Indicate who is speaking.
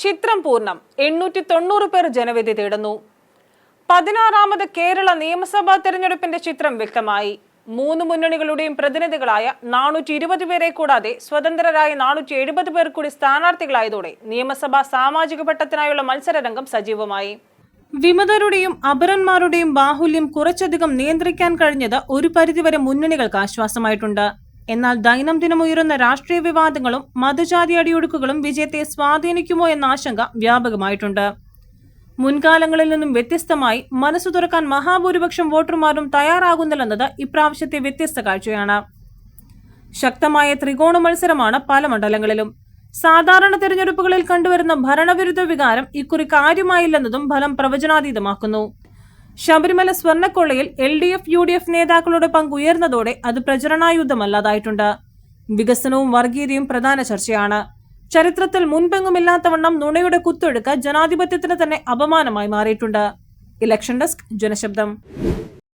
Speaker 1: ചിത്രം പൂർണ്ണം 890 പേർ ജനവിധി തേടുന്നു. 16ാമത് കേരള നിയമസഭാ തെരഞ്ഞെടുപ്പിന്റെ ചിത്രം വ്യക്തമായി. 3 മുന്നണികളുടെയും പ്രതിനിധികളായ 420 പേരെ കൂടാതെ സ്വതന്ത്രരായ 470 പേർ കൂടി സ്ഥാനാർത്ഥികളായതോടെ നിയമസഭാ സാമാജിക ഘട്ടത്തിനായുള്ള മത്സരരംഗം സജീവമായി. വിമതരുടെയും അപരന്മാരുടെയും ബാഹുല്യം കുറച്ചധികം നിയന്ത്രിക്കാൻ കഴിഞ്ഞത് ഒരു പരിധിവരെ മുന്നണികൾക്ക് ആശ്വാസമായിട്ടുണ്ട്. എന്നാൽ ദൈനംദിനം ഉയരുന്ന രാഷ്ട്രീയ വിവാദങ്ങളും മതജാതി അടിയൊടുക്കുകളും വിജയത്തെ സ്വാധീനിക്കുമോ എന്ന ആശങ്ക വ്യാപകമായിട്ടുണ്ട്. മുൻകാലങ്ങളിൽ നിന്നും വ്യത്യസ്തമായി മനസ്സു തുറക്കാൻ മഹാഭൂരിപക്ഷം വോട്ടർമാരും തയ്യാറാകുന്നില്ലെന്നത് ഇപ്രാവശ്യത്തെ വ്യത്യസ്ത കാഴ്ചയാണ്. ശക്തമായ ത്രികോണ മത്സരമാണ് പല മണ്ഡലങ്ങളിലും. സാധാരണ തെരഞ്ഞെടുപ്പുകളിൽ കണ്ടുവരുന്ന ഭരണവിരുദ്ധ വികാരം ഇക്കുറി കാര്യമായില്ലെന്നതും ഫലം പ്രവചനാതീതമാക്കുന്നു. ശബരിമല സ്വർണ്ണക്കൊള്ളയിൽ LDF UDF നേതാക്കളുടെ പങ്ക് ഉയർന്നതോടെ അത് പ്രചരണായുധമല്ലാതായിട്ടുണ്ട്. വികസനവും വർഗീയതയും പ്രധാന ചർച്ചയാണ്. ചരിത്രത്തിൽ മുൻപെങ്ങുമില്ലാത്തവണ്ണം നുണയുടെ കുത്തൊഴുക്ക് ജനാധിപത്യത്തിന് തന്നെ അപമാനമായി മാറിയിട്ടുണ്ട്. Election desk, ജനശബ്ദം.